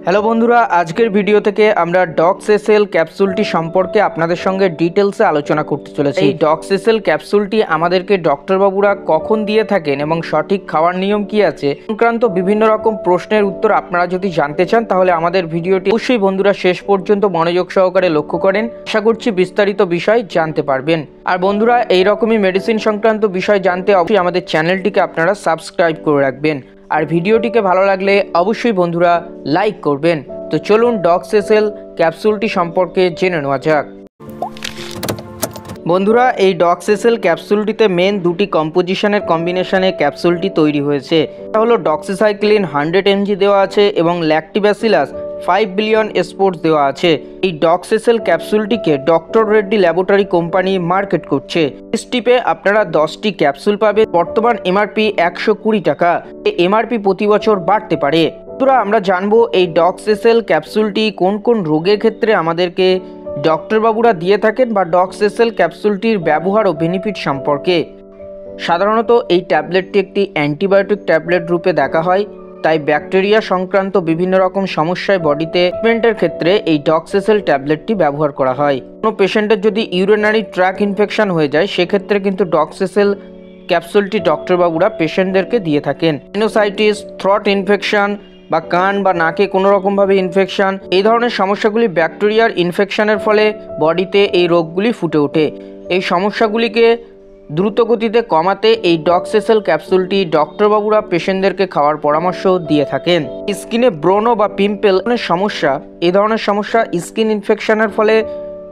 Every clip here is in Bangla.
হ্যালো বন্ধুরা, আজকের ভিডিও থেকে আমরা ডক্সএসএল ক্যাপসুলটি সম্পর্কে আপনাদের সঙ্গে ডিটেলসে আলোচনা করতে চলেছি। এই ডক্সএসএল ক্যাপসুলটি আমাদেরকে ডক্টরবাবুরা কখন দিয়ে থাকেন এবং সঠিক খাওয়ার নিয়ম কি আছে সংক্রান্ত বিভিন্ন রকম প্রশ্নের উত্তর আপনারা যদি জানতে চান তাহলে আমাদের ভিডিওটি অবশ্যই বন্ধুরা শেষ পর্যন্ত মনোযোগ সহকারে লক্ষ্য করেন। আশা করছি বিস্তারিত বিষয় জানতে পারবেন। আর বন্ধুরা, এইরকমই মেডিসিন সংক্রান্ত বিষয় জানতে অবশ্যই আমাদের চ্যানেলটিকে আপনারা সাবস্ক্রাইব করে রাখবেন। আর ভিডিওটিকে ভালো লাগলে অবশ্যই বন্ধুরা লাইক করবেন। তো চলুন ডক্সএসএল ক্যাপসুলটি সম্পর্কে জেনে নেওয়া যাক। বন্ধুরা, এই ডক্সএসএল ক্যাপসুলটিতে মেন দুটি কম্পোজিশনের কম্বিনেশনে ক্যাপসুলটি তৈরি হয়েছে। এটা হলো ডক্সিসাইক্লিন 100 mg দেওয়া আছে এবং ল্যাকটিব্যাসিলাস 5 বিলিয়ন স্পোর্টস দেওয়া আছে। এই ডক্সএসএল ক্যাপসুলটিকে doctor Reddy laboratory company market করছে। স্টিপে আপনারা 10টি ক্যাপসুল পাবেন। বর্তমান এমআরপি 120 টাকা। এই এমআরপি প্রতি বছর বাড়তে পারে। বন্ধুরা, আমরা জানবো এই ডক্সএসএল ক্যাপসুলটি কোন কোন রোগের ক্ষেত্রে আমাদেরকে ডক্টরবাবুরা দিয়ে থাকেন বা ডক্সএসএল ক্যাপসুলটির ব্যবহার ও বেনিফিট সম্পর্কে। সাধারণত এই ট্যাবলেটটি একটি অ্যান্টিবায়োটিক ট্যাবলেট রূপে দেখা হয়, তাই ব্যাকটেরিয়া সংক্রান্ত বিভিন্ন রকম সমস্যায় বডিতে ট্রিটমেন্টের ক্ষেত্রে এই ডক্সএসএল ট্যাবলেটটি ব্যবহার করা হয়। কোনো পেশেন্টের যদি ইউরিনারি ট্র্যাক ইনফেকশন হয়ে যায় সেক্ষেত্রে কিন্তু ডক্সএসএল ক্যাপসুলটি ডক্টরবাবুরা পেশেন্টদেরকে দিয়ে থাকেন। সাইনোসাইটিস, থ্রট ইনফেকশন বা কান বা নাকে কোনো রকমভাবে ইনফেকশন, এই ধরনের সমস্যাগুলি ব্যাকটেরিয়ার ইনফেকশনের ফলে বডিতে এই রোগগুলি ফুটে ওঠে। এই সমস্যাগুলিকে দ্রুত গতিতে কমাতে এই ডক্সএসএল ক্যাপসুলটি ডক্টরবাবুরা পেশেন্টদেরকে খাওয়ার পরামর্শ দিয়ে থাকেন। স্কিনে ব্রণ বা পিম্পল সমস্যা, এই ধরনের সমস্যা স্কিন ইনফেকশনের ফলে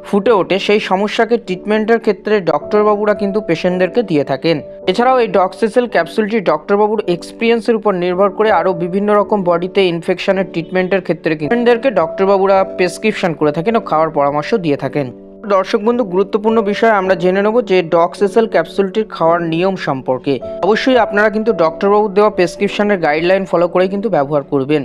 ফুটে ওঠে, সেই সমস্যাকে ট্রিটমেন্টের ক্ষেত্রে ডক্টরবাবুরা কিন্তু পেশেন্টদেরকে দিয়ে থাকেন। এছাড়াও এই ডক্সএসএল ক্যাপসুলটি ডক্টরবাবুর এক্সপিরিয়েন্সের উপর নির্ভর করে আরও বিভিন্ন রকম বডিতে ইনফেকশনের ট্রিটমেন্টের ক্ষেত্রে পেশেন্টদেরকে ডক্টরবাবুরা প্রেসক্রিপশন করে থাকেন ও খাওয়ার পরামর্শ দিয়ে থাকেন। দর্শক বন্ধু, গুরুত্বপূর্ণ বিষয় আমরা জেনে নেব যে ডক্সএসএল ক্যাপসুলটির খাওয়ার নিয়ম সম্পর্কে। অবশ্যই আপনারা কিন্তু ডক্টরবাবুর দেওয়া প্রেসক্রিপশনের গাইডলাইন ফলো করেই কিন্তু ব্যবহার করবেন।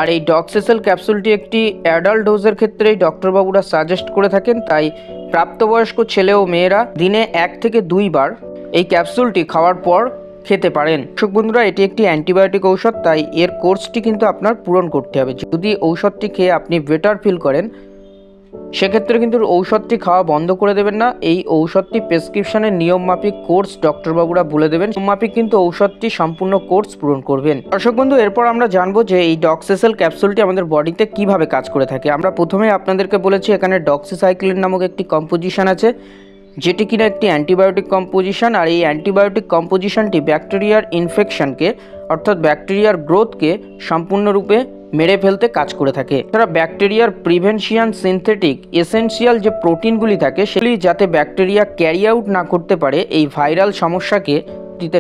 আর এই ডক্সএসএল ক্যাপসুলটি একটি অ্যাডাল্ট ডোজের ক্ষেত্রেই ডক্টরবাবুরা সাজেস্ট করে থাকেন, তাই প্রাপ্তবয়স্ক ছেলে ও মেয়েরা দিনে 1 থেকে 2 বার এই ক্যাপসুলটি খাওয়ার পর খেতে পারেন। দর্শক বন্ধুরা, এটি একটি অ্যান্টিবায়োটিক ঔষধ, তাই এর কোর্সটি কিন্তু আপনার পূরণ করতে হবে। যদি ঔষধটি খেয়ে আপনি বেটার ফিল করেন সেক্ষেত্রে কিন্তু ঔষধটি খাওয়া বন্ধ করে দেবেন না। এই ঔষধটি প্রেসক্রিপশনের নিয়ম মাফিক কোর্স ডক্টরবাবুরা বলে দেবেন, নিয়ম মাফিক কিন্তু ঔষধটি সম্পূর্ণ কোর্স পূরণ করবেন। দর্শক বন্ধু, এরপর আমরা জানবো যে এই ডক্সএসএল ক্যাপসুলটি আমাদের বডিতে কিভাবে কাজ করে থাকে। আমরা প্রথমে আপনাদেরকে বলেছি এখানে ডক্সিসাইক্লিন নামক একটি কম্পোজিশন আছে, যেটি কিনা একটি অ্যান্টিবায়োটিক কম্পোজিশন। আর এই অ্যান্টিবায়োটিক কম্পোজিশনটি ব্যাকটেরিয়ার ইনফেকশনকে অর্থাৎ ব্যাকটেরিয়ার গ্রোথকে সম্পূর্ণরূপে মেরে ফেলতে কাজ করে থাকে। এছাড়া ব্যাকটেরিয়ার প্রিভেনশিয়ান সিনথেটিক এসেনশিয়াল যে প্রোটিনগুলি থাকে সেগুলি যাতে ব্যাকটেরিয়া ক্যারি আউট না করতে পারে এই ভাইরাল সমস্যাকে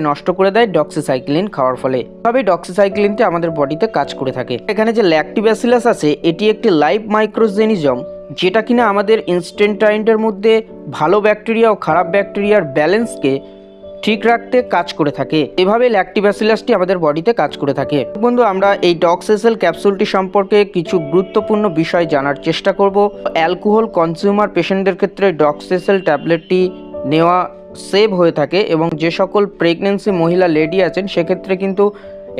নষ্ট করে দেয় ডক্সিসাইক্লিন খাওয়ার ফলে। এভাবেই ডক্সিসাইক্লিনটি আমাদের বডিতে কাজ করে থাকে। এখানে যে ল্যাকটিব্যাসিলাস আছে এটি একটি লাইভ মাইক্রোজেনিজম, যেটা কিনা আমাদের ইনস্টেন্টাইনের মধ্যে ভালো ব্যাকটেরিয়া ও খারাপ ব্যাকটেরিয়ার ব্যালেন্সকে ঠিক রাখতে কাজ করে থাকে। এভাবে ল্যাকটিব্যাসিলাসটি আমাদের বডিতে কাজ করে থাকে। বন্ধু, আমরা এই ডক্সএসএল ক্যাপসুলটি সম্পর্কে কিছু গুরুত্বপূর্ণ বিষয় জানার চেষ্টা করব। অ্যালকোহল কনজিউমার পেশেন্টদের ক্ষেত্রে ডক্সএসএল ট্যাবলেটটি নেওয়া সেভ হয়ে থাকে এবং যে সকল প্রেগনেন্সি মহিলা লেডি আছেন সেক্ষেত্রে কিন্তু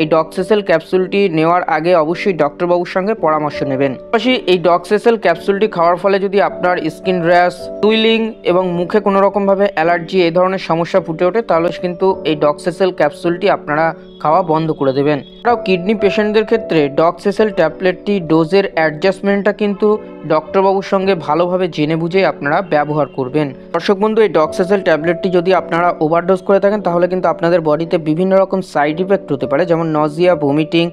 এই ডক্সএসএল ক্যাপসুলটি নেওয়ার আগে অবশ্যই ডক্টরবাবুর সঙ্গে পরামর্শ নেবেন। পাশাপাশি এই ডক্সএসএল ক্যাপসুলটি খাওয়ার ফলে যদি আপনার স্কিন র্যাশ, সুইলিং এবং মুখে কোনো রকমভাবে অ্যালার্জি এই ধরনের সমস্যা ফুটে ওঠে তাহলে কিন্তু এই ডক্সএসএল ক্যাপসুলটি আপনারা খাওয়া বন্ধ করে দেবেন। এছাড়াও কিডনি পেশেন্টদের ক্ষেত্রে ডক্সএসএল ট্যাবলেটটি ডোজের অ্যাডজাস্টমেন্টটা কিন্তু ডক্টরবাবুর সঙ্গে ভালোভাবে জেনে বুঝে আপনারা ব্যবহার করবেন। দর্শক বন্ধু, এই ডক্সএসএল ট্যাবলেটটি যদি আপনারা ওভারডোজ করে থাকেন তাহলে কিন্তু আপনাদের বডিতে বিভিন্ন রকম সাইড ইফেক্ট হতে পারে, যেমন নজিয়া, ভমিটিং,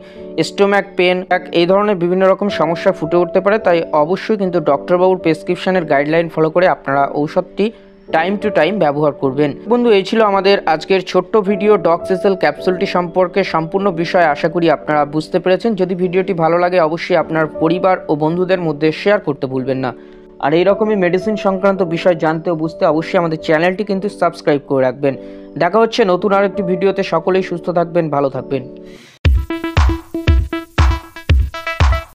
স্টোম্যাক পেন, এই ধরনের বিভিন্ন রকম সমস্যা ফুটে উঠতে পারে। তাই অবশ্যই কিন্তু ডক্টরবাবুর প্রেসক্রিপশনের গাইডলাইন ফলো করে আপনারা ঔষধটি টাইম টু টাইম ব্যবহার করবেন। বন্ধু, এই ছিল আমাদের আজকের ছোট্ট ভিডিও ডক্সএসএল ক্যাপসুলটি সম্পর্কে সম্পূর্ণ বিষয়। আশা করি আপনারা বুঝতে পেরেছেন। যদি ভিডিওটি ভালো লাগে অবশ্যই আপনার পরিবার ও বন্ধুদের মধ্যে শেয়ার করতে ভুলবেন না। আর এইরকমই মেডিসিন সংক্রান্ত বিষয় জানতে ও বুঝতে অবশ্যই আমাদের চ্যানেলটি কিন্তু সাবস্ক্রাইব করে রাখবেন। দেখা হচ্ছে নতুন আরেকটি ভিডিওতে। সকলেই সুস্থ থাকবেন, ভালো থাকবেন।